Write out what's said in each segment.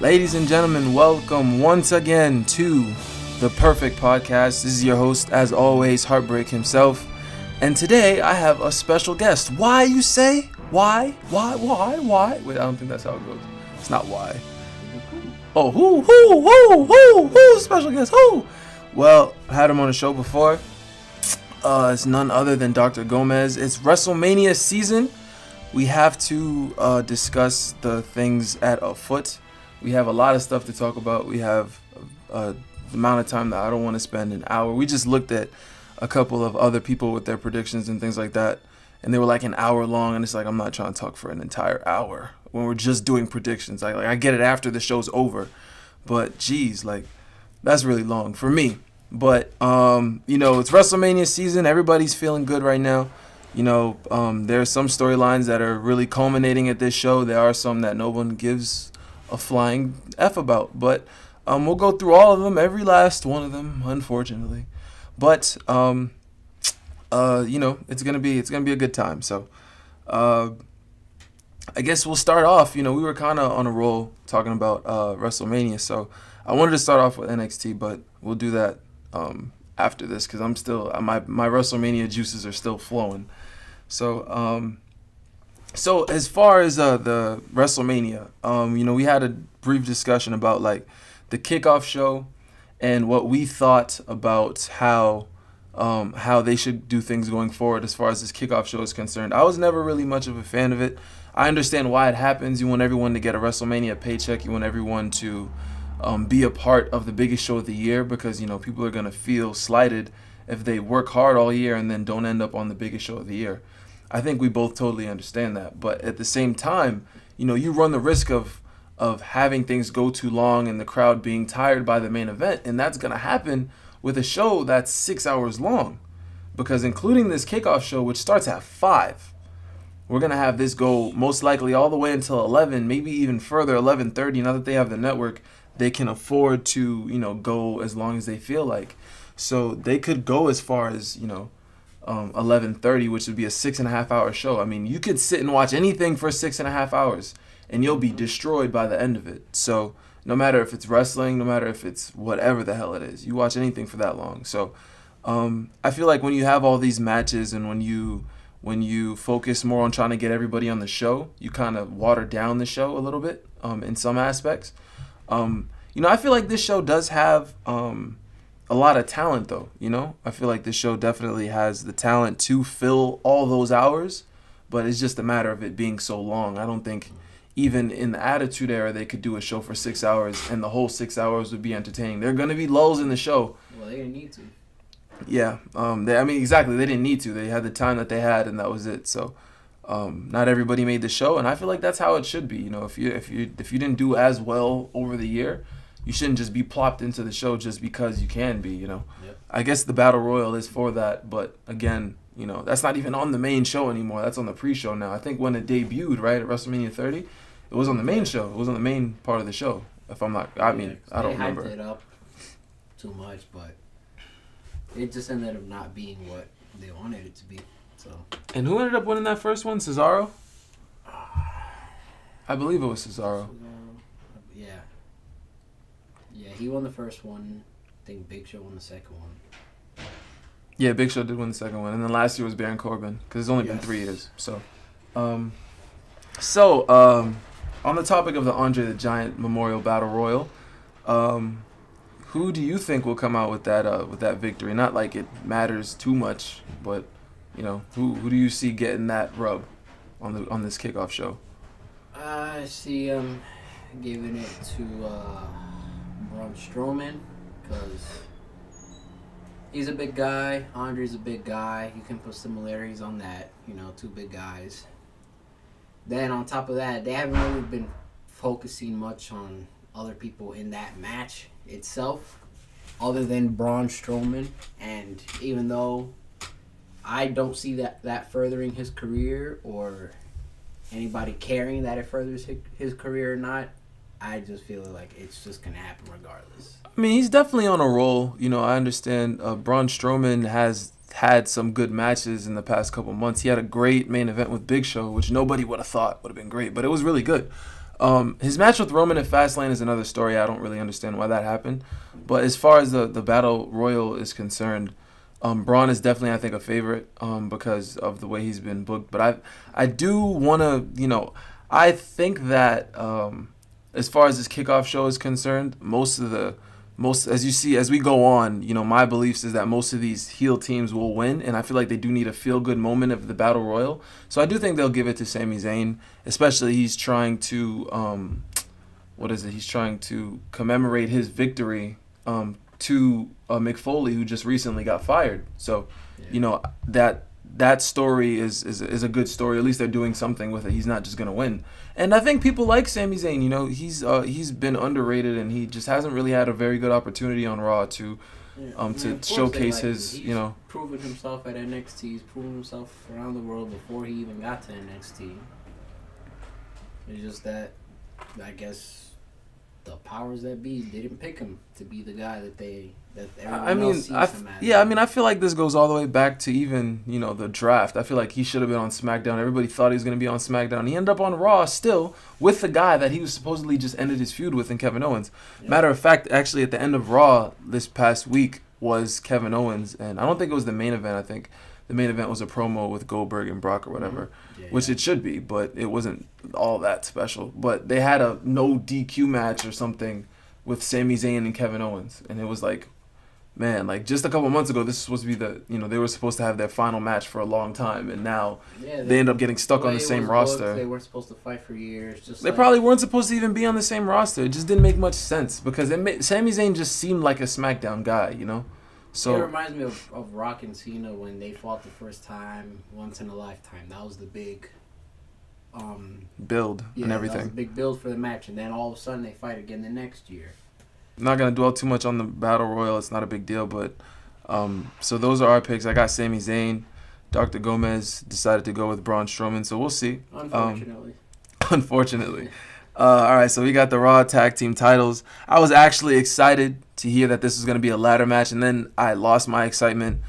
Ladies and gentlemen, welcome once again to the Perfect Podcast. This is your host, as always, Hevrtbreak himself. And today I have a special guest. Why, you say? Why? Wait, I don't think that's how it goes. It's not why. Oh, who? Special guest, who? Well, I had him on the show before. It's none other than Dr. Gomez. It's WrestleMania season. We have to discuss the things at afoot. We have a lot of stuff to talk about. We have the amount of time that I don't want to spend an hour. We just looked at a couple of other people with their predictions and things like that, and they were like an hour long, and it's like I'm not trying to talk for an entire hour when we're just doing predictions. I get it after the show's over, but geez, like that's really long for me. But it's WrestleMania season. Everybody's feeling good right now. There are some storylines that are really culminating at this show. There are some that no one gives a flying F about, but we'll go through all of them, every last one of them, unfortunately. But it's gonna be a good time. So I guess we'll start off. We were kind of on a roll talking about WrestleMania, so I wanted to start off with NXT, but we'll do that after this because I'm still my WrestleMania juices are still flowing. So as far as the WrestleMania, we had a brief discussion about like the kickoff show and what we thought about how they should do things going forward as far as this kickoff show is concerned. I was never really much of a fan of it. I understand why it happens. You want everyone to get a WrestleMania paycheck. You want everyone to be a part of the biggest show of the year because, people are going to feel slighted if they work hard all year and then don't end up on the biggest show of the year. I think we both totally understand that. But at the same time, you run the risk of having things go too long and the crowd being tired by the main event. And that's going to happen with a show that's 6 hours long. Because including this kickoff show, which starts at 5, we're going to have this go most likely all the way until 11, maybe even further, 11:30. Now that they have the network, they can afford to, go as long as they feel like. So they could go as far as, 11:30, which would be a 6.5 hour show. I mean, you could sit and watch anything for 6.5 hours and you'll be destroyed by the end of it. So no matter if it's wrestling, no matter if it's whatever the hell it is, you watch anything for that long. So I feel like when you have all these matches and when you focus more on trying to get everybody on the show, you kind of water down the show a little bit in some aspects. I feel like this show does have a lot of talent, though. I feel like this show definitely has the talent to fill all those hours, but it's just a matter of it being so long. I don't think even in the Attitude Era they could do a show for 6 hours and the whole 6 hours would be entertaining. There are going to be lulls in the show. Well, they didn't need to. Yeah, exactly. They didn't need to. They had the time that they had, and that was it. So, not everybody made the show, and I feel like that's how it should be. If you didn't do as well over the year, you shouldn't just be plopped into the show just because you can be. Yep. I guess the Battle Royal is for that, but again, that's not even on the main show anymore. That's on the pre-show now. I think when it debuted, right, at WrestleMania 30, it was on the main show. It was on the main part of the show. If I'm not, I don't remember. They hyped it up too much, but it just ended up not being what they wanted it to be. So. And who ended up winning that first one? Cesaro? I believe it was Cesaro. Yeah. Yeah, he won the first one. I think Big Show won the second one. Yeah, Big Show did win the second one. And then last year was Baron Corbin because it's only been 3 years. So, on the topic of the Andre the Giant Memorial Battle Royal, who do you think will come out with that victory? Not like it matters too much, but who do you see getting that rub on this kickoff show? I see him giving it to Braun Strowman because he's a big guy. Andre's a big guy. You can put similarities on that. Two big guys. Then on top of that, they haven't really been focusing much on other people in that match itself, other than Braun Strowman. And even though I don't see that furthering his career or anybody caring that it furthers his career or not, I just feel like it's just going to happen regardless. I mean, he's definitely on a roll. I understand Braun Strowman has had some good matches in the past couple months. He had a great main event with Big Show, which nobody would have thought would have been great, but it was really good. His match with Roman at Fastlane is another story. I don't really understand why that happened. But as far as the Battle Royal is concerned, Braun is definitely, I think, a favorite because of the way he's been booked. But I do want to, I think that as far as this kickoff show is concerned, most as you see as we go on, my beliefs is that most of these heel teams will win, and I feel like they do need a feel good moment of the Battle Royal. So I do think they'll give it to Sami Zayn, especially he's trying to He's trying to commemorate his victory to Mick Foley, who just recently got fired. So, that story is a good story. At least they're doing something with it. He's not just gonna win. And I think people like Sami Zayn. He's been underrated, and he just hasn't really had a very good opportunity on Raw to showcase his. He's proven himself at NXT. He's proven himself around the world before he even got to NXT. It's just that, I guess, the powers that be didn't pick him to be the guy that everyone else sees him as. Yeah, I feel like this goes all the way back to even, the draft. I feel like he should have been on SmackDown. Everybody thought he was going to be on SmackDown. He ended up on Raw still with the guy that he was supposedly just ended his feud with in Kevin Owens. Yeah. Matter of fact, actually at the end of Raw this past week was Kevin Owens, and I don't think it was the main event. I think the main event was a promo with Goldberg and Brock or whatever, which it should be, but it wasn't all that special. But they had a no DQ match or something with Sami Zayn and Kevin Owens, and it was like, man, like just a couple months ago, this was supposed to be they were supposed to have their final match for a long time, and now they end up getting stuck on the same roster. They weren't supposed to fight for years. They probably weren't supposed to even be on the same roster. It just didn't make much sense because Sami Zayn just seemed like a SmackDown guy, So it reminds me of Rock and Cena when they fought the first time, once in a lifetime. That was the big build and everything. That was a big build for the match, and then all of a sudden they fight again the next year. I'm not gonna dwell too much on the Battle Royal. It's not a big deal, but so those are our picks. I got Sami Zayn. Dr. Gomez decided to go with Braun Strowman, so we'll see. Unfortunately. All right, so we got the Raw Tag Team titles. I was actually excited to hear that this was going to be a ladder match, and then I lost my excitement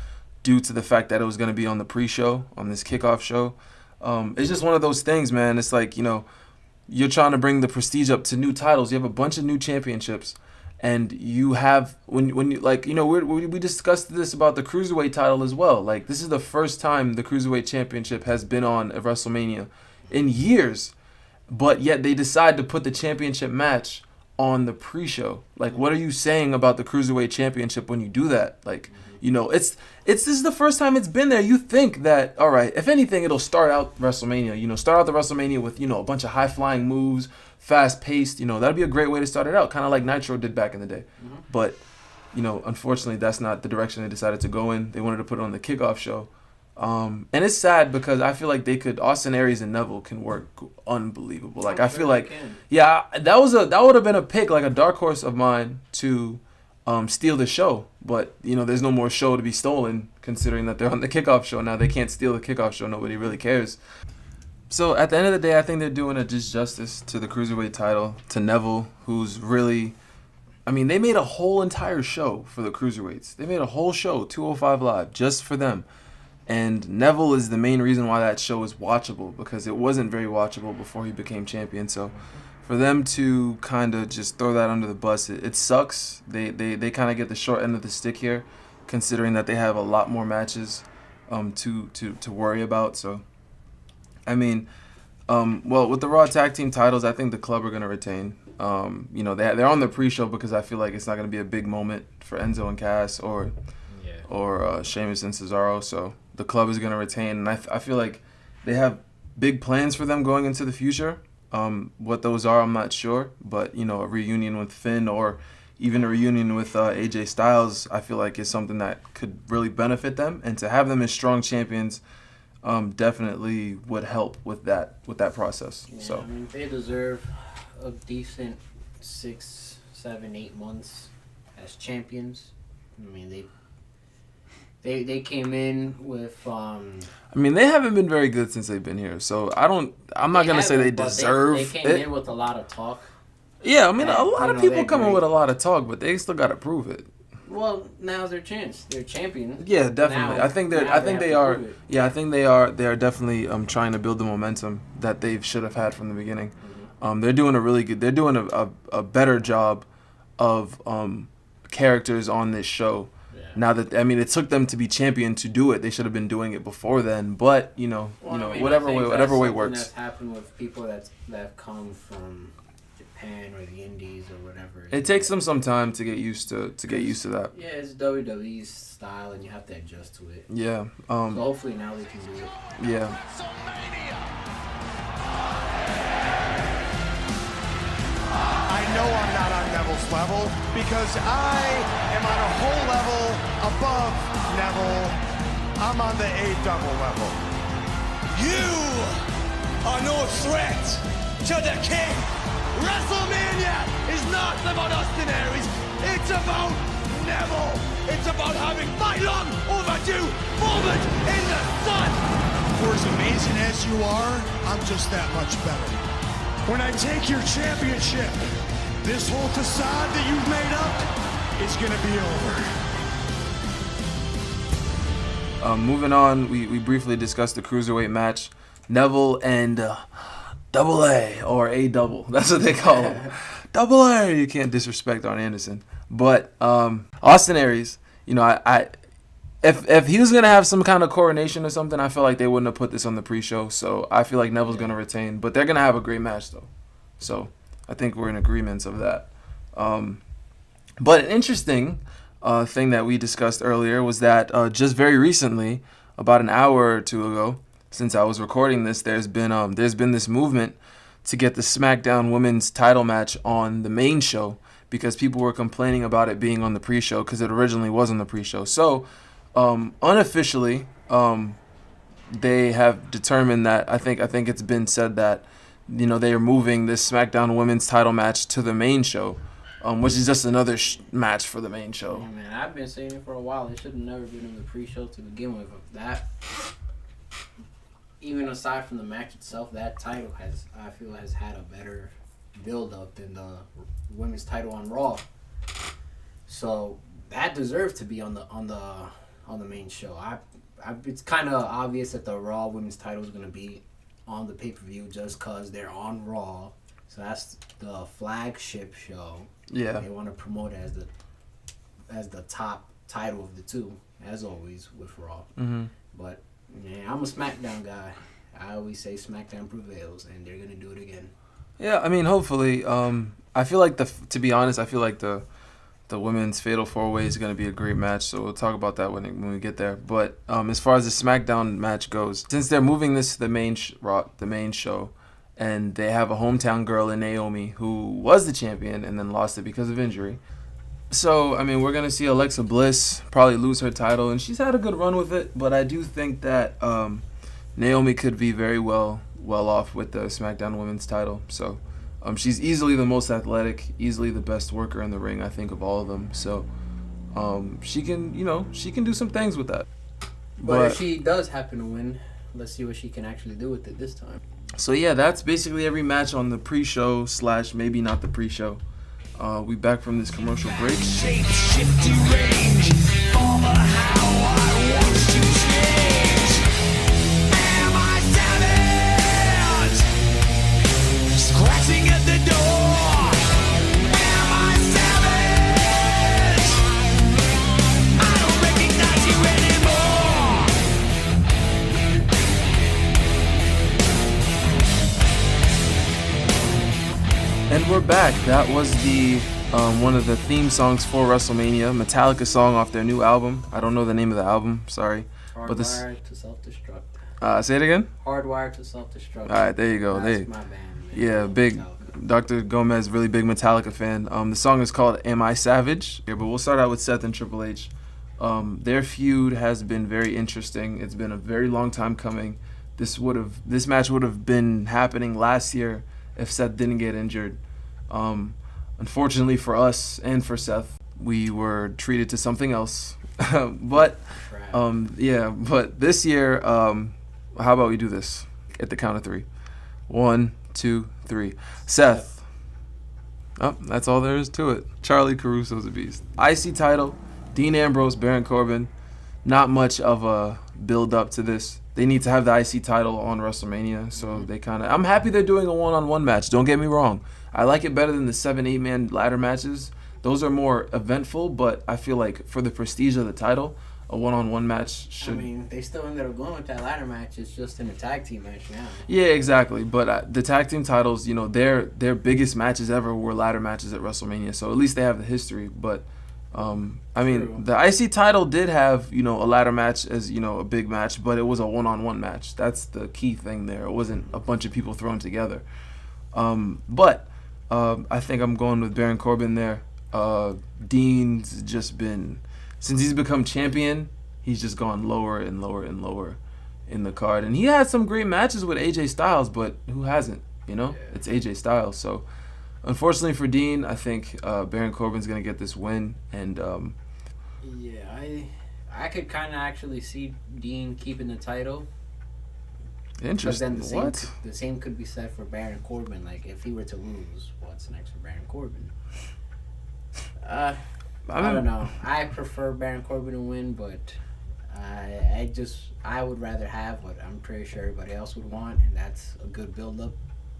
due to the fact that it was going to be on the pre-show, on this kickoff show. It's just one of those things, man. It's like, you're trying to bring the prestige up to new titles. You have a bunch of new championships, and you have, when you we discussed this about the Cruiserweight title as well. Like, this is the first time the Cruiserweight Championship has been on a WrestleMania in years. But yet they decide to put the championship match on the pre-show. Like, what are you saying about the Cruiserweight Championship when you do that? Like, this is the first time it's been there. You think that, all right, if anything, it'll start out WrestleMania. Start out the WrestleMania with, a bunch of high-flying moves, fast-paced. That'd be a great way to start it out, kind of like Nitro did back in the day. Mm-hmm. But, unfortunately, that's not the direction they decided to go in. They wanted to put it on the kickoff show. And it's sad because I feel like Austin Aries and Neville can work unbelievable. Like, I feel like, that would have been a pick, like a dark horse of mine to steal the show. But, there's no more show to be stolen considering that they're on the kickoff show now. They can't steal the kickoff show. Nobody really cares. So at the end of the day, I think they're doing a disjustice to the Cruiserweight title, to Neville, who's really, they made a whole entire show for the Cruiserweights. They made a whole show, 205 Live, just for them. And Neville is the main reason why that show is watchable, because it wasn't very watchable before he became champion. So for them to kind of just throw that under the bus, it sucks. They kind of get the short end of the stick here, considering that they have a lot more matches to worry about. So, well, with the Raw Tag Team titles, I think the Club are going to retain. They're on the pre-show because I feel like it's not going to be a big moment for Enzo and Cass or Sheamus and Cesaro. So the Club is going to retain, and I feel like they have big plans for them going into the future. What those are, I'm not sure, but a reunion with Finn or even a reunion with AJ Styles, I feel like is something that could really benefit them, and to have them as strong champions definitely would help with that process. Yeah, so they deserve a decent 6, 7, 8 months as champions. They came in with. They haven't been very good since they've been here, so I'm not gonna say they deserve it. They came in with a lot of talk. Yeah, a lot of people come in with a lot of talk, but they still gotta prove it. Well, now's their chance. They're champions. Yeah, definitely. I think they are. Yeah, I think they are. They are definitely trying to build the momentum that they should have had from the beginning. They're doing a really good. They're doing a better job of characters on this show. Yeah. Now that it took them to be champion to do it. They should have been doing it before then. But whatever way works. That's happened with people that have come from Japan or the Indies or whatever. It takes them some time to get used to that. Yeah, it's WWE's style, and you have to adjust to it. Yeah. So hopefully now they can do it. Yeah. I know I'm not on Neville's level because I am on a whole level above Neville. I'm on the A-double level. You are no threat to the king. WrestleMania is not about Austin Aries. It's about Neville. It's about having my long overdue moment in the sun. For as amazing as you are, I'm just that much better. When I take your championship, this whole facade that you've made up is going to be over. Moving on, we briefly discussed the Cruiserweight match. Neville and Double A, or A-double. That's what they call him. Double A. You can't disrespect Arn Anderson. But Austin Aries, if he was going to have some kind of coronation or something, I feel like they wouldn't have put this on the pre-show. So I feel like Neville's going to retain. But they're going to have a great match, though. So I think we're in agreement of that. But an interesting thing that we discussed earlier was that just very recently, about an hour or two ago, since I was recording this, there's been this movement to get the SmackDown Women's title match on the main show because people were complaining about it being on the pre-show because it originally was on the pre-show. So unofficially, they have determined that I think it's been said that they are moving this SmackDown Women's title match to the main show, which is just another match for the main show. Yeah, man, I've been saying it for a while. It should have never been in the pre-show to begin with. That, even aside from the match itself, that title has had a better build-up than the women's title on Raw. So that deserves to be on the main show. It's kind of obvious that the Raw women's title is going to be on the pay-per-view just because they're on Raw. So that's the flagship show. Yeah. They want to promote it as the top title of the two, as always with Raw. Mm-hmm. But yeah, I'm a SmackDown guy. I always say SmackDown prevails, and they're gonna do it again. Yeah, hopefully. I feel like to be honest, I feel like the women's Fatal 4-Way is gonna be a great match. So we'll talk about that when we get there. But as far as the SmackDown match goes, since they're moving this to the main show, and they have a hometown girl in Naomi who was the champion and then lost it because of injury. So, we're going to see Alexa Bliss probably lose her title, and she's had a good run with it, but I do think that Naomi could be very well off with the SmackDown Women's title. So, she's easily the most athletic, easily the best worker in the ring, I think, of all of them. So, she can do some things with that. But if she does happen to win, let's see what she can actually do with it this time. So, yeah, that's basically every match on the pre-show / maybe not the pre-show. We back from this commercial break. Shape-shifting range, over how I want to change. Am I savage? Scratching at the door. Am I savage? I don't recognize you anymore. And we're back. That was the one of the theme songs for WrestleMania, Metallica song off their new album. I don't know the name of the album, sorry. Hardwired to Self-Destruct. Say it again? Hardwired to Self-Destruct. All right, there you go. That's my band, man. Yeah, big. Metallica. Dr. Gomez, really big Metallica fan. The song is called Am I Savage? Yeah, but we'll start out with Seth and Triple H. Their feud has been very interesting. It's been a very long time coming. This match would have been happening last year if Seth didn't get injured. Unfortunately for us and for Seth, we were treated to something else. But this year, how about we do this at the count of 3? 1, 2, 3. Seth. Oh, that's all there is to it. Charlie Caruso's a beast. IC title, Dean Ambrose, Baron Corbin. not much of a build up to this. They need to have the IC title on WrestleMania, so they kind of. I'm happy they're doing a one-on-one match. Don't get me wrong. I like it better than the 7-8 man ladder matches. Those are more eventful, but I feel like for the prestige of the title, a one-on-one match should. I mean, they still ended up going with that ladder match. It's just in a tag team match now. Yeah, exactly. But the tag team titles, their biggest matches ever were ladder matches at WrestleMania. So at least they have the history. But I mean, True. the IC title did have a ladder match as a big match, but it was a one-on-one match. That's the key thing there. It wasn't a bunch of people thrown together. But I think I'm going with Baron Corbin there. Dean's just been, since he's become champion, he's just gone lower and lower and lower in the card. And he had some great matches with AJ Styles, but who hasn't? It's AJ Styles. So unfortunately for Dean, I think Baron Corbin's going to get this win. And Yeah, I could kind of actually see Dean keeping the title. interesting. But then What? the same could be said for Baron Corbin. Like, if he were to lose, what's next for Baron Corbin? I don't know. I prefer Baron Corbin to win, but I would rather have what I'm pretty sure everybody else would want, and that's a good build-up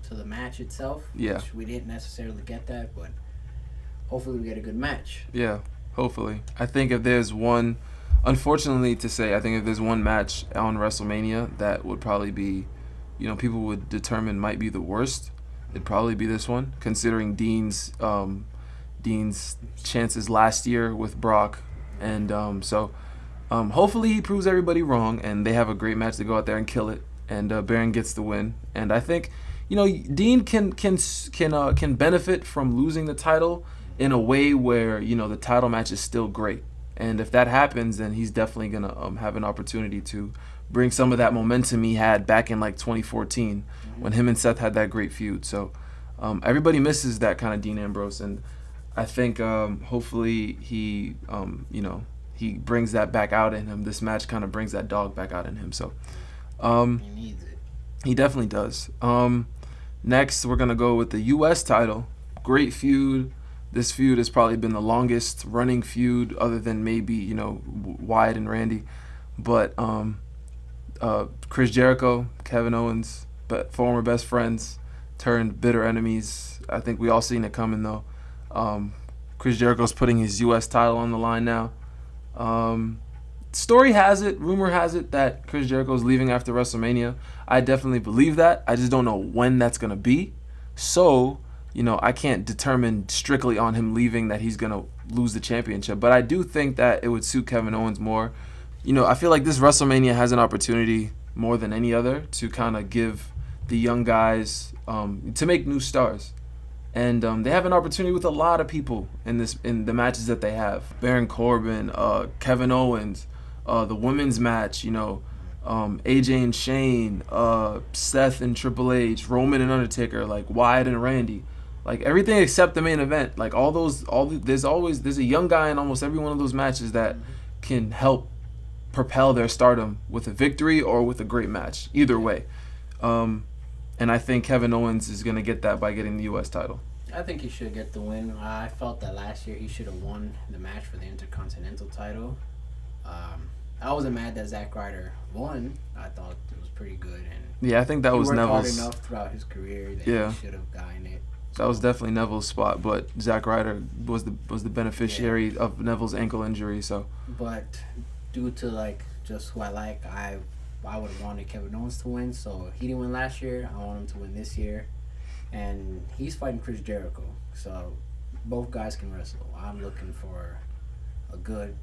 to the match itself. Yeah. Which we didn't necessarily get that, but hopefully we get a good match. Yeah, hopefully. I think if there's one, unfortunately to say, I think if there's one match on WrestleMania that would probably be, people would determine might be the worst, it'd probably be this one, considering Dean's chances last year with Brock. And hopefully he proves everybody wrong and they have a great match to go out there and kill it. And Baron gets the win. And I think, Dean can benefit from losing the title in a way where, the title match is still great. And if that happens, then he's definitely going to have an opportunity to bring some of that momentum he had back in like 2014 when him and Seth had that great feud. So everybody misses that kind of Dean Ambrose. And I think hopefully he brings that back out in him. This match kind of brings that dog back out in him. So He needs it. he definitely does. Next, we're going to go with the U.S. title. Great feud. This feud has probably been the longest running feud other than maybe, Wyatt and Randy. But Chris Jericho, Kevin Owens, former best friends turned bitter enemies. I think we all seen it coming, though. Chris Jericho's putting his U.S. title on the line now. Rumor has it that Chris Jericho's leaving after WrestleMania. I definitely believe that. I just don't know when that's going to be. So, I can't determine strictly on him leaving that he's going to lose the championship. But I do think that it would suit Kevin Owens more. I feel like this WrestleMania has an opportunity more than any other to kind of give the young guys, to make new stars. And they have an opportunity with a lot of people in the matches that they have. Baron Corbin, Kevin Owens, the women's match, AJ and Shane, Seth and Triple H, Roman and Undertaker, like Wyatt and Randy, like everything except the main event. Like there's a young guy in almost every one of those matches that can help propel their stardom with a victory or with a great match. Either way. And I think Kevin Owens is going to get that by getting the U.S. title. I think he should get the win. I felt that last year he should have won the match for the Intercontinental title. I wasn't mad that Zack Ryder won. I thought it was pretty good. And Yeah, I think that was he worked hard Neville's. enough throughout his career that Yeah. he should have gotten it. That was definitely Neville's spot, but Zack Ryder was the beneficiary of Neville's ankle injury. So But due to just who I like, I would have wanted Kevin Owens to win. So he didn't win last year. I want him to win this year. And he's fighting Chris Jericho. So both guys can wrestle. I'm looking for a good,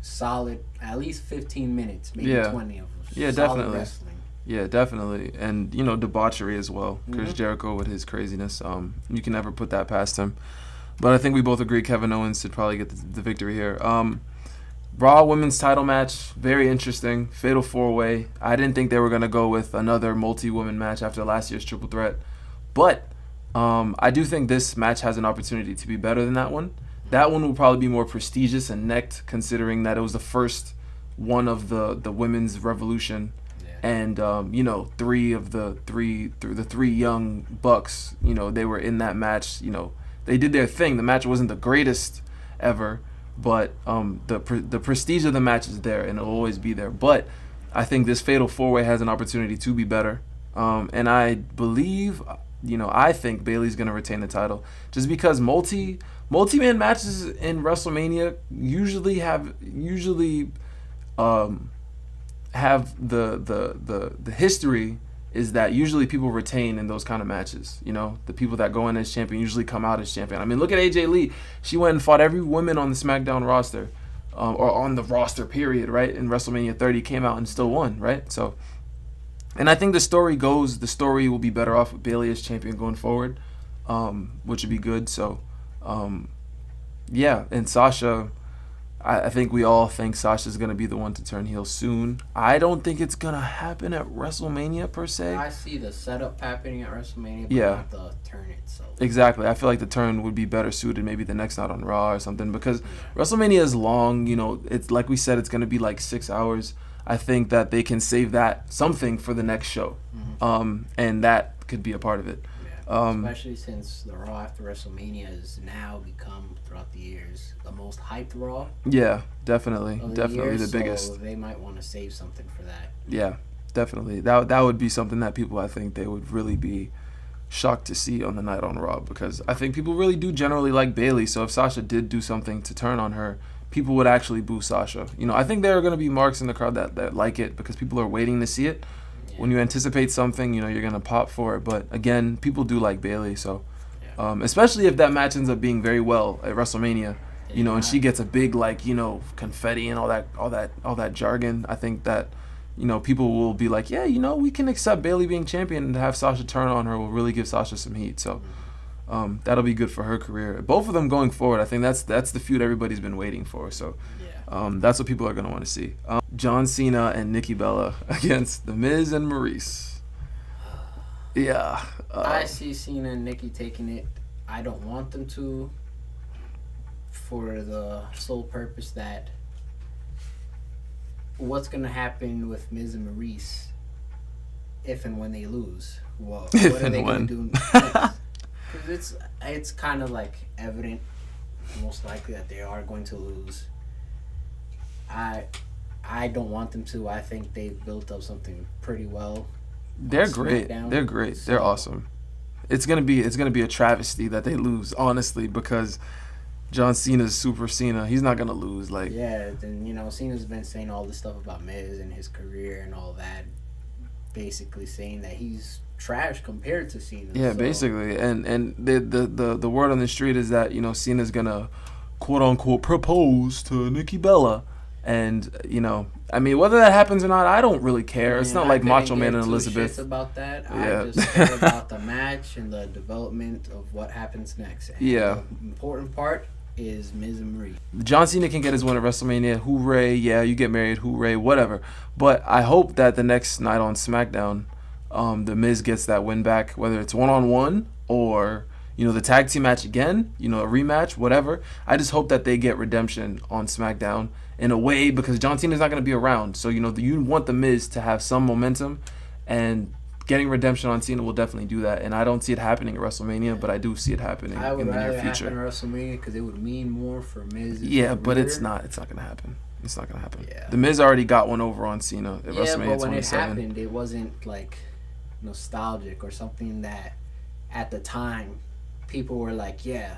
solid, at least 15 minutes, maybe 20 of solid definitely. wrestling. Yeah, definitely. And, debauchery as well. Chris Jericho with his craziness. You can never put that past him. But I think we both agree Kevin Owens should probably get the victory here. Raw women's title match, very interesting. Fatal 4-way. I didn't think they were going to go with another multi-woman match after last year's triple threat. But I do think this match has an opportunity to be better than that one. That one will probably be more prestigious and necked, considering that it was the first one of the women's revolution. And three of the three young bucks, they were in that match. They did their thing. The match wasn't the greatest ever, but the prestige of the match is there, and it'll always be there. But I think this Fatal 4-Way has an opportunity to be better, and I believe, I think Bayley's gonna retain the title just because multi-man matches in WrestleMania usually have the history is that usually people retain in those kind of matches. The people that go in as champion usually come out as champion. I mean, look at AJ Lee. She went and fought every woman on the SmackDown roster, or on the roster period, right? In WrestleMania 30, came out and still won, right? So, and I think the story will be better off with Bayley as champion going forward, which would be good. So, yeah, and Sasha, I think we all think Sasha's going to be the one to turn heel soon. I don't think it's going to happen at WrestleMania per se. I see the setup happening at WrestleMania, but not the turn itself. Exactly. I feel like the turn would be better suited maybe the next night on Raw or something, because WrestleMania is long. It's like we said, it's going to be like 6 hours. I think that they can save that something for the next show, and that could be a part of it. Especially since the Raw after WrestleMania has now become, throughout the years, the most hyped Raw. Yeah, definitely the biggest. So they might want to save something for that. Yeah, definitely. That would be something that people, I think, they would really be shocked to see on the night on Raw, because I think people really do generally like Bayley. So if Sasha did do something to turn on her, people would actually boo Sasha. I think there are going to be marks in the crowd that like it, because people are waiting to see it. When you anticipate something, you're going to pop for it. But again, people do like Bayley. So, especially if that match ends up being very well at WrestleMania, and she gets a big, confetti and all that jargon. I think that, people will be like, yeah, we can accept Bayley being champion, and to have Sasha turn on her will really give Sasha some heat. So, that'll be good for her career. Both of them going forward, I think that's the feud everybody's been waiting for. So, that's what people are going to want to see. John Cena and Nikki Bella against The Miz and Maurice. Yeah. I see Cena and Nikki taking it. I don't want them to, for the sole purpose that what's going to happen with Miz and Maurice if and when they lose? Well, what are they going to do next? Because it's kind of like evident, most likely, that they are going to lose. I don't want them to. I think they've built up something pretty well. They're great. They're great. They're awesome. It's gonna be a travesty that they lose, honestly, because John Cena's Super Cena. He's not gonna lose. Then Cena's been saying all this stuff about Miz and his career and all that, basically saying that he's trash compared to Cena. Yeah, basically, and the word on the street is that Cena's gonna quote unquote propose to Nikki Bella. And whether that happens or not, I don't really care. It's not like Macho Man and Elizabeth. About that, I just care about the match and the development of what happens next. And the important part is Miz and Maurice. John Cena can get his win at WrestleMania. Hooray! Yeah, you get married. Hooray! Whatever. But I hope that the next night on SmackDown, the Miz gets that win back, whether it's 1-on-1 or the tag team match again, a rematch, whatever. I just hope that they get redemption on SmackDown in a way, because John Cena's not going to be around. So, you want the Miz to have some momentum, and getting redemption on Cena will definitely do that. And I don't see it happening at WrestleMania, but I do see it happening in the near future. I would rather happen at WrestleMania because it would mean more for Miz. Yeah, but it's not going to happen. It's not going to happen. Yeah. The Miz already got one over on Cena at WrestleMania 27. But when it happened, it wasn't like nostalgic or something that at the time people were like, yeah,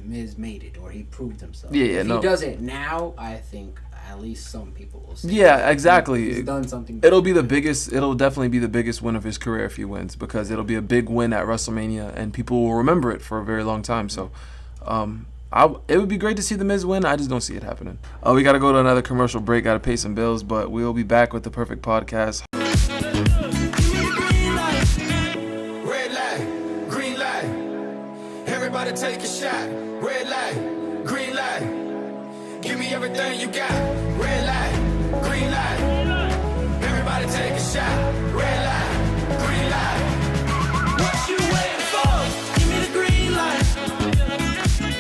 Miz made it, or he proved himself. If he does it now, I think at least some people will say. Yeah, exactly. He's done something. It'll definitely be the biggest win of his career if he wins, because it'll be a big win at WrestleMania, and people will remember it for a very long time. So, it would be great to see the Miz win. I just don't see it happening. We got to go to another commercial break. Got to pay some bills, but we'll be back with the Perfect Podcast. Red light, green light. Everybody take a shot. Red light, green light. Give me everything you got. Red light, green light. Everybody take a shot. Red light, green light. What you waiting for? Give me the green light.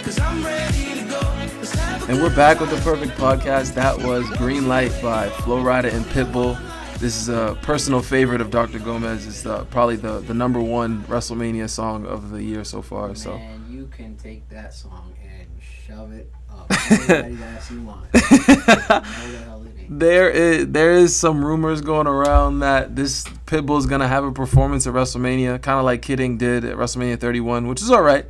'Cause I'm ready to go. Let's have a And we're back with the Perfect Podcast. That was Green Light by Flo Rida and Pitbull. This is a personal favorite of Dr. Gomez. It's probably the number one WrestleMania song of the year so far. So Man, you You can take that song and shove it up anybody's ass you want. No the hell it ain't. There is some rumors going around that this Pitbull is gonna have a performance at WrestleMania, kind of like Kidding did at WrestleMania 31, which is all right.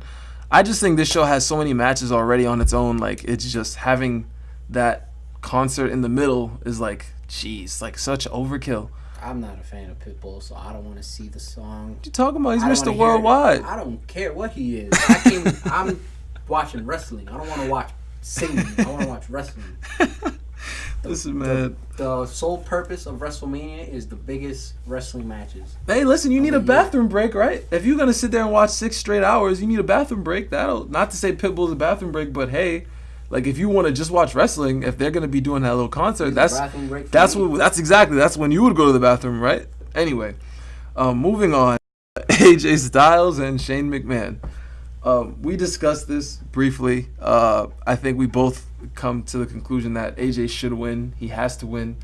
I just think this show has so many matches already on its own. Like, it's just having that concert in the middle is like, jeez, like such overkill. I'm not a fan of Pitbull, so I don't want to see the song. What you talking about? He's I don't Mr. wanna hear it. Worldwide. I don't care what he is. I'm watching wrestling. I don't want to watch singing. I want to watch wrestling. Listen, man. The sole purpose of WrestleMania is the biggest wrestling matches. Hey, listen, you need a year. bathroom break, right? If you're gonna sit there and watch 6 straight hours, you need a bathroom break. That'll, not to say Pitbull's a bathroom break, but hey, like if you want to just watch wrestling, if they're gonna be doing that little concert, that's when you would go to the bathroom, right? Anyway, moving on. AJ Styles and Shane McMahon. We discussed this briefly. I think we both come to the conclusion that AJ should win. He has to win.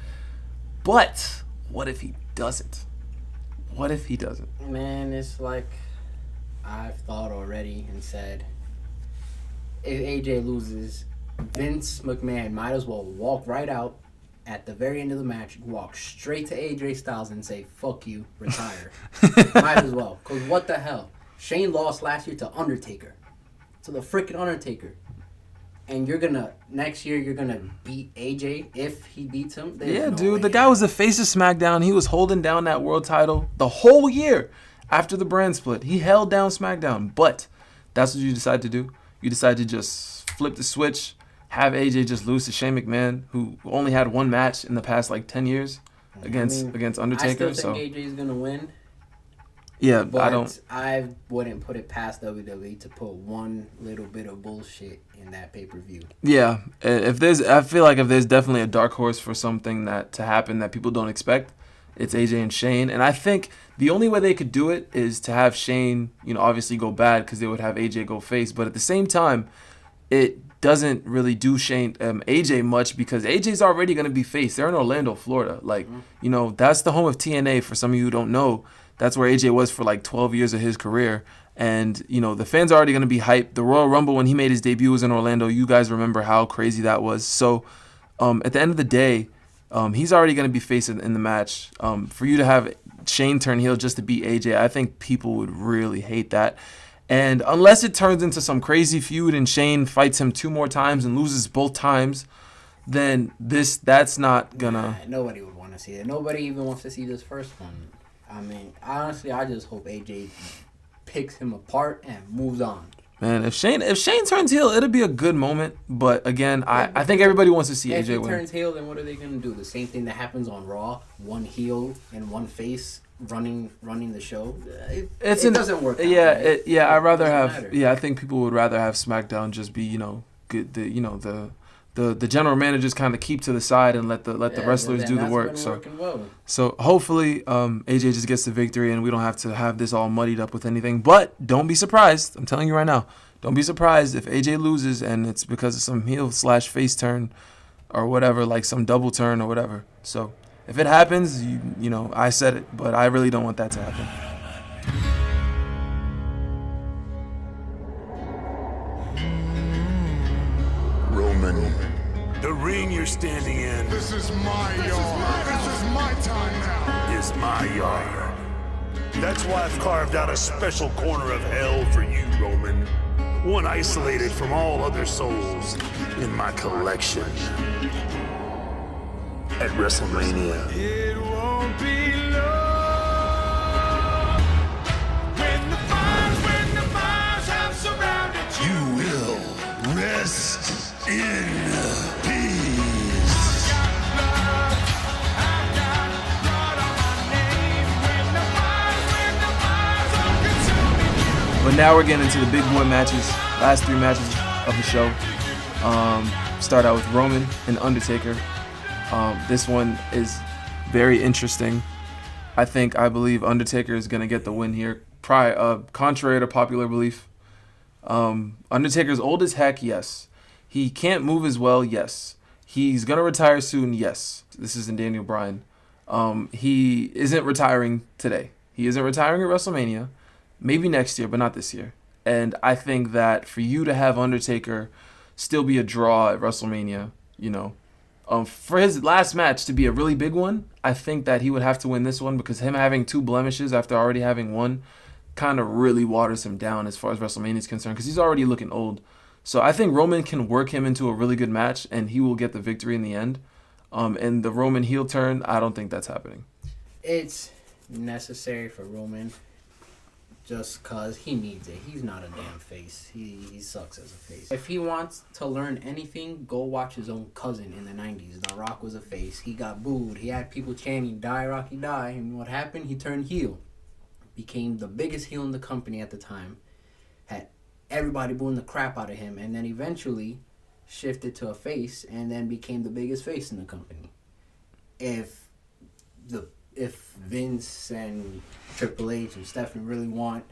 But what if he doesn't? What if he doesn't? Man, it's like I've thought already and said, if AJ loses, Vince McMahon might as well walk right out at the very end of the match, walk straight to AJ Styles and say, fuck you, retire. Might as well. Because what the hell? Shane lost last year to Undertaker. To the freaking Undertaker. And next year, you're going to beat AJ if he beats him? Yeah, dude. The guy was the face of SmackDown. He was holding down that world title the whole year after the brand split. He held down SmackDown. But that's what you decide to do. You decide to just flip the switch, have AJ just lose to Shane McMahon, who only had one match in the past, 10 years against Undertaker. I still think AJ's going to win. Yeah, but I wouldn't put it past WWE to put one little bit of bullshit in that pay-per-view. Yeah, I feel like if there's definitely a dark horse for something to happen that people don't expect, it's AJ and Shane. And I think the only way they could do it is to have Shane, obviously go bad because they would have AJ go face. But at the same time, it doesn't really do AJ much because AJ's already going to be face. They're in Orlando, Florida. That's the home of TNA for some of you who don't know. That's where AJ was for 12 years of his career. And, the fans are already going to be hyped. The Royal Rumble, when he made his debut, was in Orlando. You guys remember how crazy that was. So, at the end of the day, he's already going to be face in the match. For you to have Shane turn heel just to beat AJ, I think people would really hate that. And unless it turns into some crazy feud and Shane fights him 2 more times and loses both times, then that's not going to... Nobody would want to see it. Nobody even wants to see this first one. I mean, honestly, I just hope AJ picks him apart and moves on. Man, if Shane turns heel, it'll be a good moment. But again, I think everybody wants to see AJ win. If he turns heel, then what are they going to do? The same thing that happens on Raw? One heel and one face running the show? It doesn't work out. Yeah, I think people would rather have SmackDown just be, good. The general managers kind of keep to the side and let the wrestlers do the work. So hopefully AJ just gets the victory and we don't have to have this all muddied up with anything. But don't be surprised. I'm telling you right now. Don't be surprised if AJ loses and it's because of some heel/face turn or whatever, like some double turn or whatever. So if it happens, I said it, but I really don't want that to happen. The ring you're standing in. This is my yard. This is my time now. Is my yard. That's why I've carved out a special corner of hell for you, Roman. One isolated from all other souls in my collection. At WrestleMania. It won't be long when the fires have surrounded you. You will rest in peace. I've got blood on my name when the fires are consuming you. But now we're getting into the big boy matches. Last 3 matches of the show. Start out with Roman and Undertaker. This one is very interesting. I believe Undertaker is going to get the win here. Contrary to popular belief. Undertaker's old as heck, yes. He can't move as well, yes. He's going to retire soon, yes. This isn't Daniel Bryan. He isn't retiring today. He isn't retiring at WrestleMania. Maybe next year, but not this year. And I think that for you to have Undertaker still be a draw at WrestleMania, you know, for his last match to be a really big one, I think that he would have to win this one, because him having 2 blemishes after already having one kind of really waters him down as far as WrestleMania is concerned, because he's already looking old. So I think Roman can work him into a really good match, and he will get the victory in the end. And the Roman heel turn, I don't think that's happening. It's necessary for Roman just because he needs it. He's not a damn face. He sucks as a face. If he wants to learn anything, go watch his own cousin in the 90s. The Rock was a face. He got booed. He had people chanting, "Die, Rocky, die." And what happened? He turned heel. Became the biggest heel in the company at the time. Had everybody booing the crap out of him. And then eventually shifted to a face and then became the biggest face in the company. If Vince and Triple H and Stephanie really want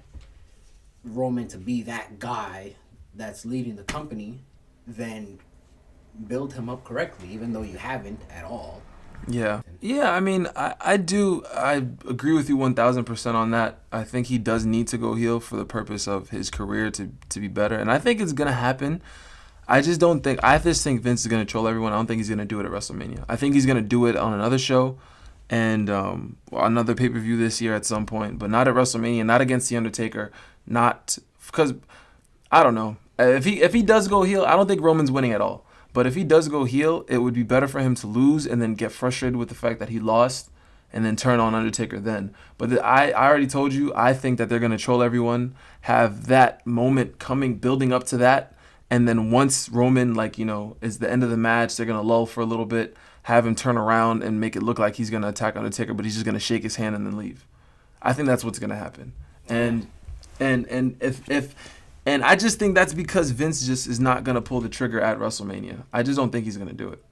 Roman to be that guy that's leading the company, then build him up correctly, even though you haven't at all. Yeah. I mean, I agree with you 1,000% on that. I think he does need to go heel for the purpose of his career to be better, and I think it's gonna happen. I just think Vince is gonna troll everyone. I don't think he's gonna do it at WrestleMania. I think he's gonna do it on another show and another pay-per-view this year at some point, but not at WrestleMania, not against The Undertaker, not because, I don't know. If he does go heel, I don't think Roman's winning at all. But if he does go heel, it would be better for him to lose and then get frustrated with the fact that he lost and then turn on Undertaker then. But I already told you, I think that they're going to troll everyone, have that moment building up to that, and then once Roman, is the end of the match, they're going to lull for a little bit, have him turn around and make it look like he's going to attack Undertaker, but he's just going to shake his hand and then leave. I think that's what's going to happen. And I just think that's because Vince just is not going to pull the trigger at WrestleMania. I just don't think he's going to do it.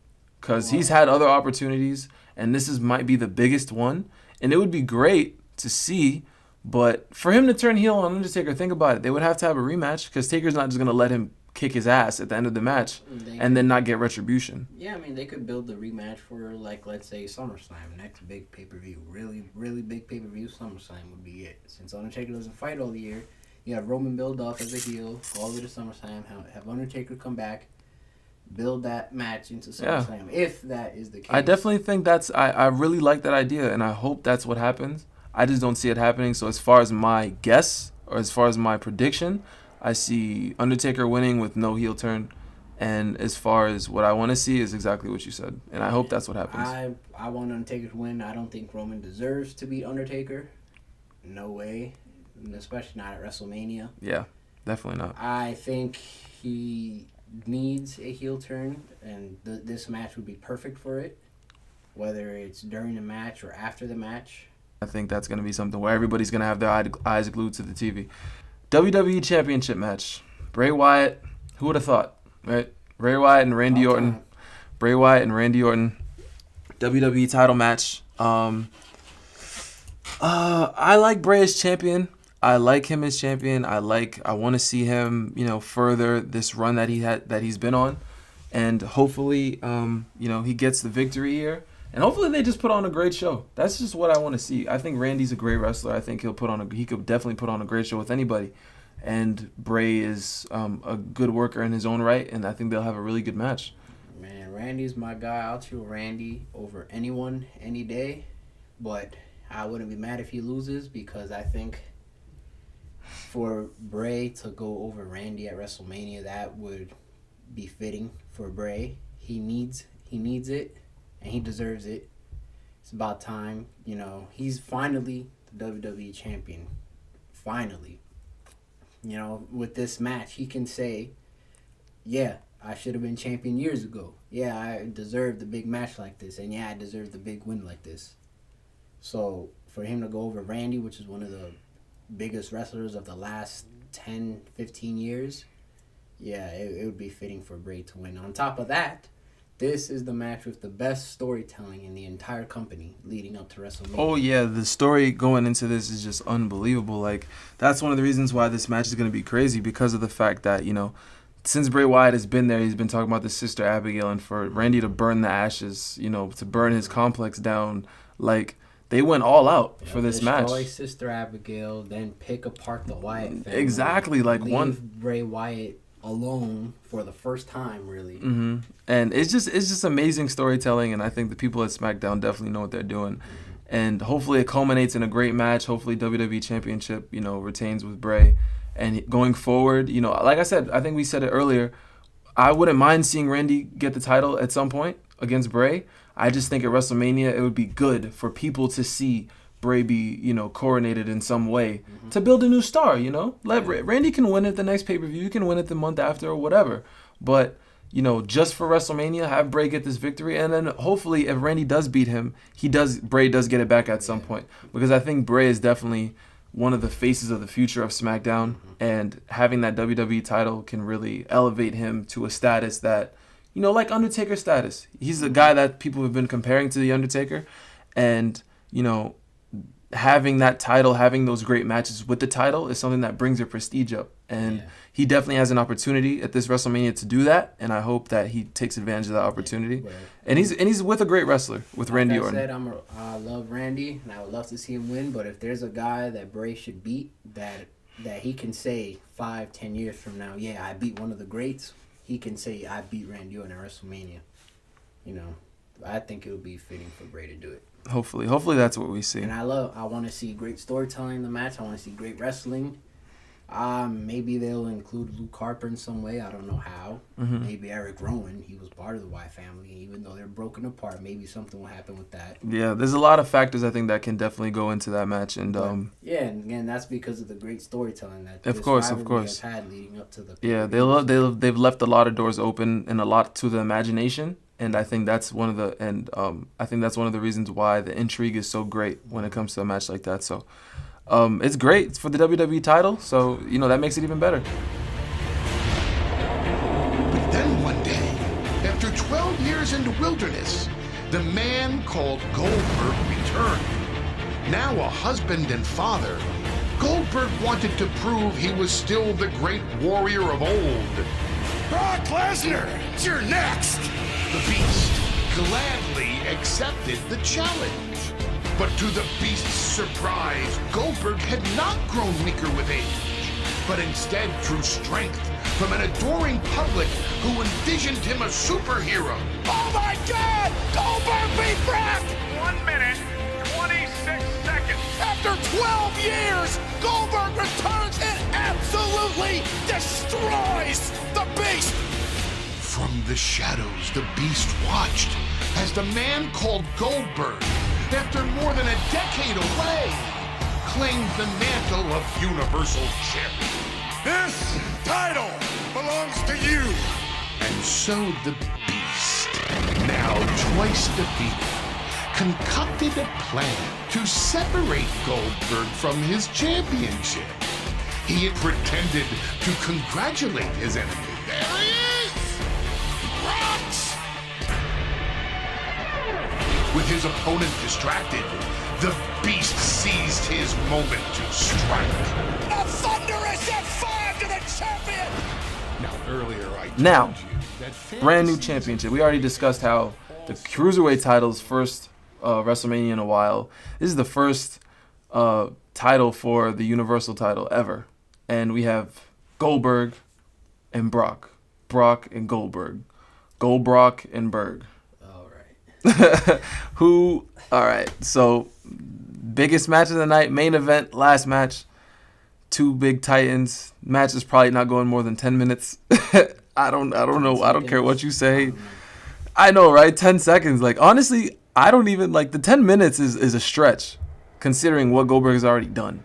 Because he's had other opportunities, and this might be the biggest one. And it would be great to see, but for him to turn heel on Undertaker, think about it. They would have to have a rematch, because Taker's not just going to let him kick his ass at the end of the match and then not get retribution. Yeah, I mean, they could build the rematch for, let's say, SummerSlam. Next big pay-per-view. Really, really big pay-per-view, SummerSlam would be it. Since Undertaker doesn't fight all the year, you have Roman build up as a heel, all the way to SummerSlam, have Undertaker come back, build that match into SummerSlam, if that is the case. I definitely think I really like that idea, and I hope that's what happens. I just don't see it happening. So as far as my guess, or as far as my prediction, I see Undertaker winning with no heel turn. And as far as what I want to see is exactly what you said. And I hope that's what happens. I want Undertaker to win. I don't think Roman deserves to beat Undertaker. No way. Especially not at WrestleMania. Yeah, definitely not. I think he needs a heel turn, and this match would be perfect for it, whether it's during the match or after the match. I think that's going to be something where everybody's going to have their eyes glued to the TV. WWE Championship match. Bray Wyatt. Who would have thought, right? Bray Wyatt and Randy Orton. Bray Wyatt and Randy Orton. WWE title match. I like Bray as champion. I like him as champion. I want to see him, further this run that he's been on, and hopefully, he gets the victory here, and hopefully they just put on a great show. That's just what I want to see. I think Randy's a great wrestler. I think he could definitely put on a great show with anybody, and Bray is a good worker in his own right, and I think they'll have a really good match. Man, Randy's my guy. I'll choose Randy over anyone any day, but I wouldn't be mad if he loses, because I think for Bray to go over Randy at WrestleMania, that would be fitting for Bray. He needs it, and he deserves it. It's about time. He's finally the WWE champion. Finally. With this match, he can say, yeah, I should have been champion years ago. Yeah, I deserved a big match like this, and yeah, I deserved a big win like this. So for him to go over Randy, which is one of the biggest wrestlers of the last 10, 15 years, yeah, it would be fitting for Bray to win. On top of that, this is the match with the best storytelling in the entire company leading up to WrestleMania. Oh, yeah, the story going into this is just unbelievable. That's one of the reasons why this match is going to be crazy, because of the fact that, since Bray Wyatt has been there, he's been talking about the sister Abigail, and for Randy to burn the ashes, to burn his complex down, they went all out for this match. Destroy Sister Abigail, then pick apart the Wyatt family. Exactly, like leave Bray Wyatt alone for the first time, really. Mm-hmm. And it's just amazing storytelling, and I think the people at SmackDown definitely know what they're doing. And hopefully it culminates in a great match. Hopefully WWE Championship, retains with Bray. And going forward, like I said, I think we said it earlier, I wouldn't mind seeing Randy get the title at some point against Bray. I just think at WrestleMania it would be good for people to see Bray be, coronated in some way to build a new star, Let Randy can win it the next pay-per-view. You can win it the month after or whatever. But, just for WrestleMania, have Bray get this victory. And then hopefully if Randy does beat him, Bray does get it back at some point. Because I think Bray is definitely one of the faces of the future of SmackDown. And having that WWE title can really elevate him to a status that, like Undertaker status. He's the guy that people have been comparing to The Undertaker. And, having that title, having those great matches with the title is something that brings your prestige up. And he definitely has an opportunity at this WrestleMania to do that. And I hope that he takes advantage of that opportunity. Right. And he's with a great wrestler, with Randy Orton. Like I said, I love Randy, and I would love to see him win. But if there's a guy that Bray should beat, that he can say 5-10 years from now, yeah, I beat one of the greats, he can say, I beat Randy Orton at WrestleMania. I think it would be fitting for Bray to do it. Hopefully that's what we see. And I want to see great storytelling in the match. I want to see great wrestling. Maybe they'll include Luke Harper in some way. I don't know how. Maybe Eric Rowan. He was part of the Wyatt family. Even though they're broken apart, maybe something will happen with that. Yeah, there's a lot of factors I think that can definitely go into that match. And and again, that's because of the great storytelling that of course has had leading up to the. Yeah, they've left a lot of doors open and a lot to the imagination. And I think that's one of the reasons why the intrigue is so great when it comes to a match like that. So it's great. It's for the WWE title, so that makes it even better. But then one day, after 12 years in the wilderness, the man called Goalllberg returned. Now a husband and father, Goalllberg wanted to prove he was still the great warrior of old. Brock Lesnar, you're next! The Beast gladly accepted the challenge. But to the Beast's surprise, Goldberg had not grown weaker with age, but instead drew strength from an adoring public who envisioned him a superhero. Oh my God! Goldberg beat Brock! 1 minute, 26 seconds. After 12 years, Goldberg returns and absolutely destroys the Beast! From the shadows, the Beast watched as the man called Goldberg, after more than a decade away, claimed the mantle of Universal Champion. This title belongs to you! And so the Beast, now twice defeated, concocted a plan to separate Goldberg from his championship. He had pretended to congratulate his enemy. There he is! Rocks! With his opponent distracted, the Beast seized his moment to strike. A thunderous F5 to the champion! Now, earlier I told Now, you that brand new championship. We already discussed how the Cruiserweight title's first WrestleMania in a while. This is the first title for the Universal title ever. And we have Goldberg and Brock. Brock and Goldberg. Goldbrock and Berg. All right. So, biggest match of the night, main event, last match. Two big titans. Match is probably not going more than 10 minutes. I don't know. I don't care what you say. I know, right? 10 seconds. Like, honestly, I don't even, like, the 10 minutes is a stretch, considering what Goldberg has already done.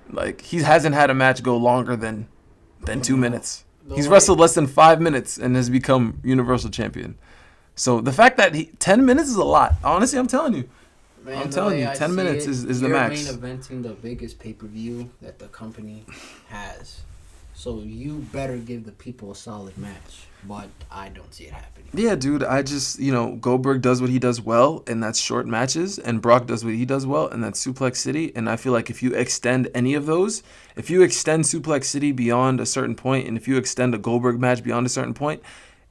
Like, he hasn't had a match go longer than 2 minutes. He's wrestled less than 5 minutes and has become Universal Champion. So the fact that 10 minutes is a lot. Honestly, I'm telling you. Man, I'm telling you, 10 minutes is the max. You're main eventing the biggest pay-per-view that the company has. So you better give the people a solid match. But I don't see it happening. Yeah, dude. I just, Goldberg does what he does well, and that's short matches. And Brock does what he does well, and that's Suplex City. And I feel like if you extend any of those, if you extend Suplex City beyond a certain point, and if you extend a Goldberg match beyond a certain point,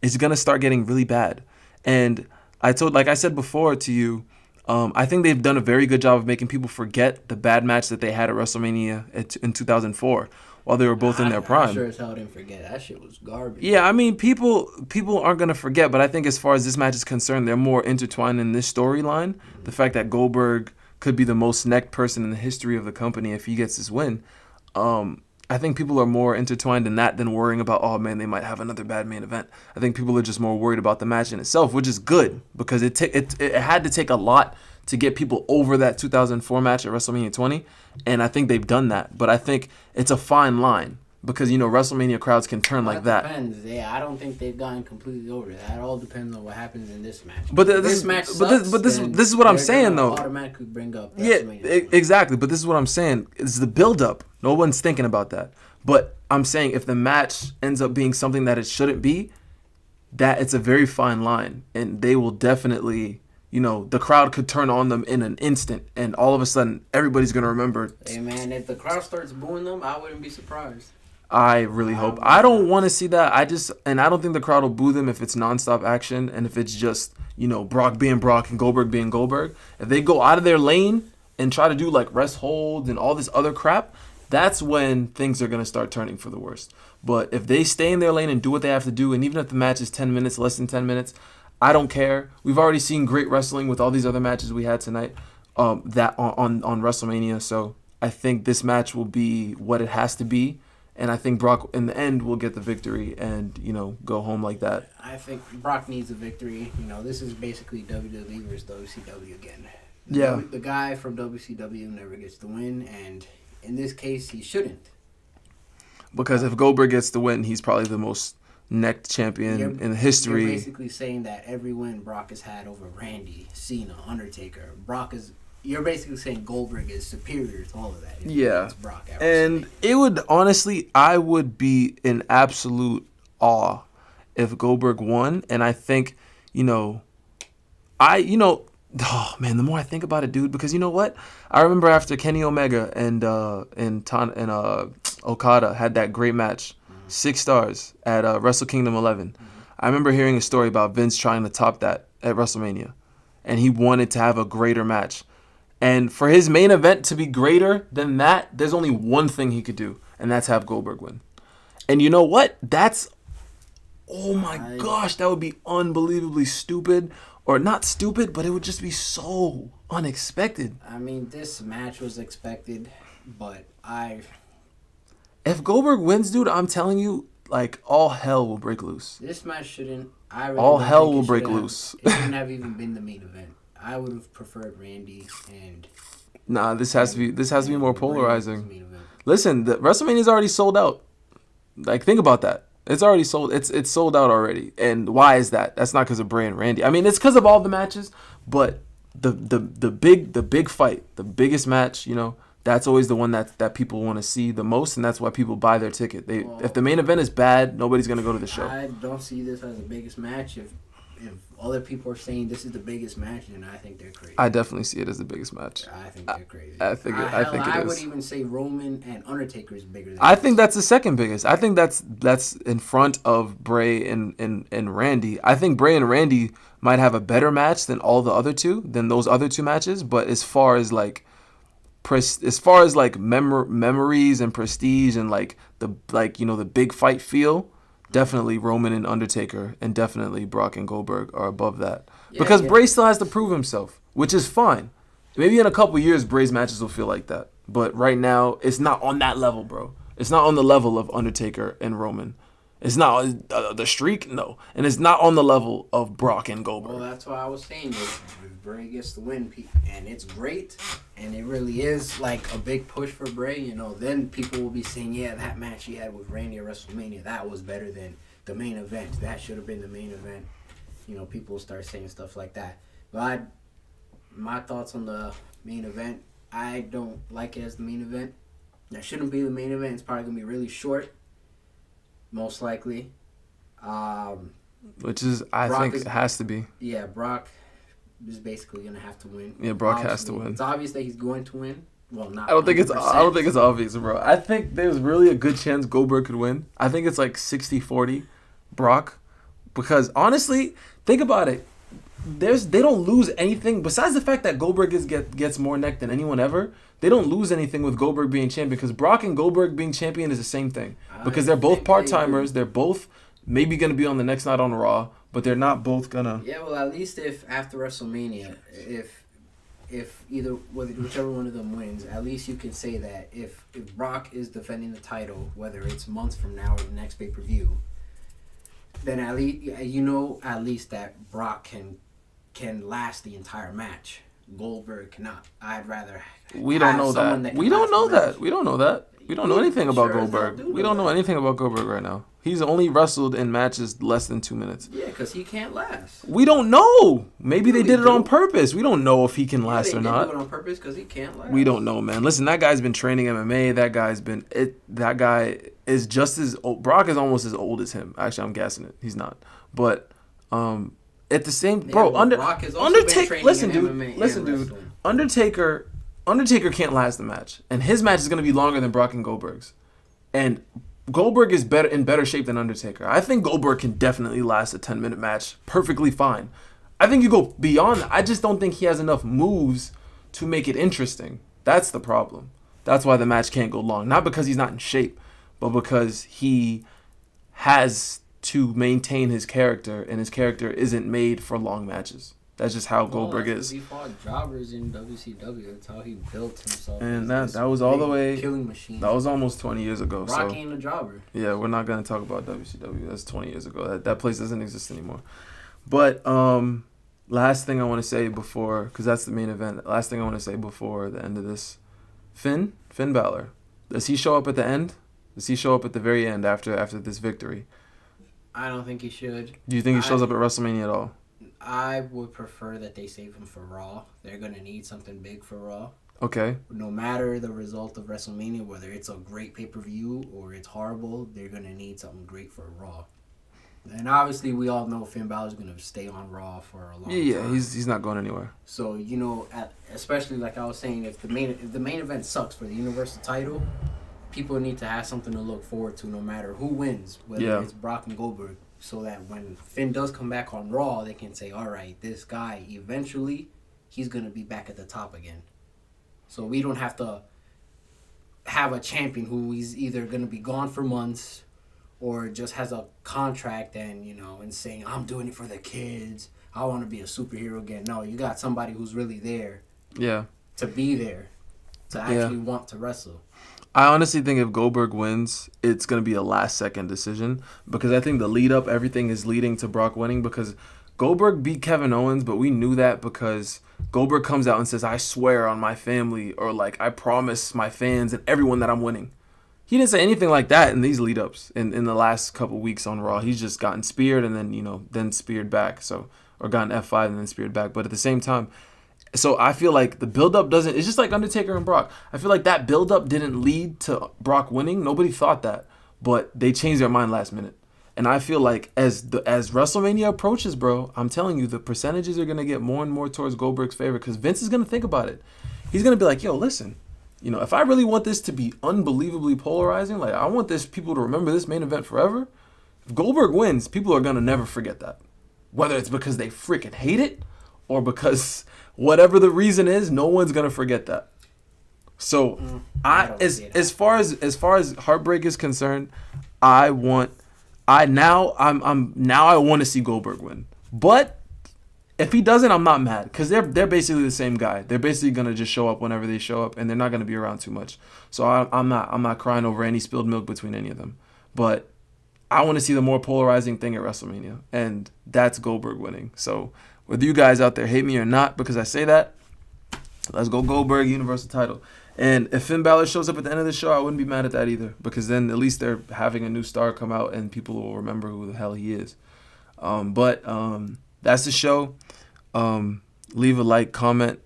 it's going to start getting really bad. And like I said before to you, I think they've done a very good job of making people forget the bad match that they had at WrestleMania in 2004 while they were both in their prime. I sure as hell didn't forget. That shit was garbage. Yeah, I mean, people aren't going to forget, but I think as far as this match is concerned, they're more intertwined in this storyline. Mm-hmm. The fact that Goldberg could be the most necked person in the history of the company if he gets this win. I think people are more intertwined in that than worrying about, oh man, they might have another bad main event. I think people are just more worried about the match in itself, which is good because it had to take a lot to get people over that 2004 match at WrestleMania 20, and I think they've done that. But I think it's a fine line because, you know, WrestleMania crowds can turn like that. Depends. Yeah, I don't think they've gotten completely over that. It all depends on what happens in this match. But this match sucks, but this is what I'm saying though. Automatically bring up exactly. But this is what I'm saying. It's the build up. No one's thinking about that. But I'm saying if the match ends up being something that it shouldn't be, that it's a very fine line, and they will definitely, you know, the crowd could turn on them in an instant, and all of a sudden everybody's gonna remember. Hey man, if the crowd starts booing them, I wouldn't be surprised. I really hope. I don't want to see that. I don't think the crowd will boo them if it's nonstop action and if it's just, you know, Brock being Brock and Goldberg being Goldberg. If they go out of their lane and try to do like rest holds and all this other crap, that's when things are going to start turning for the worst. But if they stay in their lane and do what they have to do, and even if the match is 10 minutes, less than 10 minutes, I don't care. We've already seen great wrestling with all these other matches we had tonight that on WrestleMania. So I think this match will be what it has to be. And I think Brock, in the end, will get the victory and, you know, go home like that. I think Brock needs a victory. You know, this is basically WWE versus WCW again. The guy from WCW never gets the win, and in this case, he shouldn't. Because if Goldberg gets the win, he's probably the most necked champion in history. You're basically saying that every win Brock has had over Randy, Cena, Undertaker, you're basically saying Goldberg is superior to all of that. Yeah. Brock and it would, honestly, I would be in absolute awe if Goldberg won. And I think, oh man, the more I think about it, dude, because you know what? I remember after Kenny Omega and Okada had that great match, 6 stars at Wrestle Kingdom 11. I remember hearing a story about Vince trying to top that at WrestleMania, and he wanted to have a greater match. And for his main event to be greater than that, there's only one thing he could do, and that's have Goldberg win. And you know what? Oh my gosh, that would be unbelievably stupid. Or not stupid, but it would just be so unexpected. I mean, this match was expected, but if Goldberg wins, dude, I'm telling you, like, all hell will break loose. This match shouldn't... all hell will break loose. It shouldn't have even been the main event. I would have preferred Randy and... Nah, this has to be more polarizing. Listen, the WrestleMania's already sold out. Like, think about that. It's already sold. It's sold out already. And why is that? That's not because of Bray and Randy. I mean, it's because of all the matches, but the big fight, the biggest match, that's always the one that people want to see the most, and that's why people buy their ticket. If the main event is bad, nobody's gonna go to the show. I don't see this as the biggest match. If other people are saying this is the biggest match, then I think they're crazy. I definitely see it as the biggest match. I think they're crazy. I think it is. I would even say Roman and Undertaker is bigger than I think that's the second biggest. I think that's in front of Bray and Randy. I think Bray and Randy might have a better match than those other two matches, but as far as memories and prestige and the big fight feel, definitely Roman and Undertaker, and definitely Brock and Goldberg are above that. Because Bray still has to prove himself, which is fine. Maybe in a couple years, Bray's matches will feel like that. But right now, it's not on that level, bro. It's not on the level of Undertaker and Roman. It's not the streak, no. And it's not on the level of Brock and Goldberg. Well, that's why I was saying if Bray gets the win, and it's great, and it really is like a big push for Bray, then people will be saying, yeah, that match he had with Randy at WrestleMania, that was better than the main event. That should have been the main event. People will start saying stuff like that. But my thoughts on the main event, I don't like it as the main event. That shouldn't be the main event. It's probably going to be really short. Most likely. Which is, I think it has to be. Yeah, Brock is basically going to have to win. Yeah, Brock has to win. It's obvious that he's going to win. Well, not I don't think it's obvious, bro. I think there's really a good chance Goldberg could win. I think it's like 60-40 Brock. Because honestly, think about it. they don't lose anything besides the fact that Goldberg gets more neck than anyone ever. They don't lose anything with Goldberg being champion because Brock and Goldberg being champion is the same thing because they're both part-timers. They're both maybe going to be on the next night on Raw, but they're not both going to... Yeah, well, at least if after WrestleMania, if whichever one of them wins, at least you can say that if Brock is defending the title, whether it's months from now or the next pay-per-view, then at least that Brock can last the entire match. Goldberg cannot. I'd rather. We don't know that. We don't know that. We don't know that. We don't know anything about Goldberg. We don't know anything about Goldberg right now. He's only wrestled in matches less than 2 minutes. Yeah, because he can't last. We don't know. Maybe they did it on purpose. We don't know if he can last or not. They did it on purpose because he can't last. We don't know, man. Listen, that guy's been training MMA. That guy is just as old. Brock is almost as old as him. Actually, I'm guessing it. He's not. But at the same, Undertaker. Listen, dude. Undertaker can't last the match, and his match is going to be longer than Brock and Goldberg's, and Goldberg is in better shape than Undertaker. I think Goldberg can definitely last a 10-minute match perfectly fine. I think you go beyond that. I just don't think he has enough moves to make it interesting. That's the problem. That's why the match can't go long. Not because he's not in shape, but because he has to maintain his character, and his character isn't made for long matches. That's just how Goldberg is. He fought jobbers in WCW. That's how he built himself. And that was all the way killing machine. That was almost 20 years ago. Rocky ain't a jobber. Yeah, we're not gonna talk about WCW. That's 20 years ago. That place doesn't exist anymore. But last thing I want to say before, because that's the main event. Last thing I want to say before the end of this, Finn Balor. Does he show up at the end? Does he show up at the very end after this victory? I don't think he should. Do you think he shows up at WrestleMania at all? I would prefer that they save him for Raw. They're going to need something big for Raw. Okay. No matter the result of WrestleMania, whether it's a great pay-per-view or it's horrible, they're going to need something great for Raw. And obviously, we all know Finn Balor's going to stay on Raw for a long time. Yeah, he's not going anywhere. So, especially like I was saying, if the main event sucks for the Universal title, people need to have something to look forward to no matter who wins, whether it's Brock and Goldberg. So that when Finn does come back on Raw, they can say, all right, this guy, eventually, he's going to be back at the top again. So we don't have to have a champion who is either going to be gone for months or just has a contract and saying, I'm doing it for the kids. I want to be a superhero again. No, you got somebody who's really there. Yeah. To be there. To actually want to wrestle. I honestly think if Goldberg wins, it's going to be a last-second decision because I think the lead-up, everything is leading to Brock winning because Goldberg beat Kevin Owens, but we knew that because Goldberg comes out and says, I swear on my family, or I promise my fans and everyone that I'm winning. He didn't say anything like that in these lead-ups in the last couple weeks on Raw. He's just gotten speared and then, then speared back, or gotten F5 and then speared back. But at the same time, so I feel like the build-up doesn't... It's just like Undertaker and Brock. I feel like that build-up didn't lead to Brock winning. Nobody thought that. But they changed their mind last minute. And I feel like as WrestleMania approaches, bro, I'm telling you, the percentages are going to get more and more towards Goldberg's favor because Vince is going to think about it. He's going to be like, yo, listen, if I really want this to be unbelievably polarizing, I want people to remember this main event forever, if Goldberg wins, people are going to never forget that. Whether it's because they freaking hate it or because... Whatever the reason is, no one's gonna forget that. So, as far as Hevrtbreak is concerned, I want to see Goldberg win. But if he doesn't, I'm not mad because they're basically the same guy. They're basically gonna just show up whenever they show up, and they're not gonna be around too much. So I'm not crying over any spilled milk between any of them. But I want to see the more polarizing thing at WrestleMania, and that's Goldberg winning. So. Whether you guys out there hate me or not because I say that, let's go Goldberg Universal title. And if Finn Balor shows up at the end of the show, I wouldn't be mad at that either because then at least they're having a new star come out and people will remember who the hell he is. But that's the show. Leave a like, comment,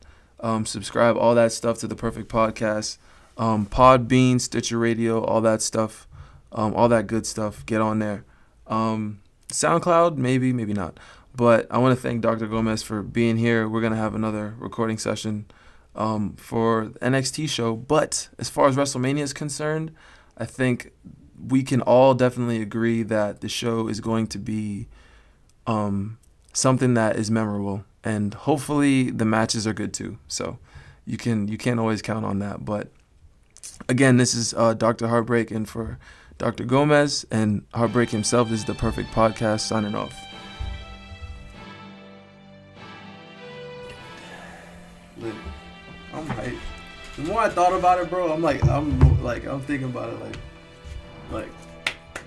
subscribe, all that stuff to The Perfect Podcast. Podbean, Stitcher Radio, all that stuff. All that good stuff. Get on there. SoundCloud, maybe not. But I want to thank Dr. Gomez for being here. We're going to have another recording session for the NXT show. But as far as WrestleMania is concerned, I think we can all definitely agree that the show is going to be something that is memorable. And hopefully the matches are good too. So you can't always count on that. But again, this is Dr. Hevrtbreak, and for Dr. Gomez and Hevrtbreak himself, this is the Perfect Podcast signing off. I'm hyped. The more I thought about it, bro, I'm thinking about it like,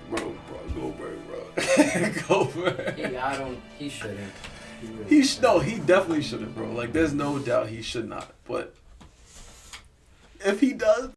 bro, Goalllberg, bro. Goalllberg. He shouldn't. He definitely shouldn't, bro. Like, there's no doubt he should not. But if he does,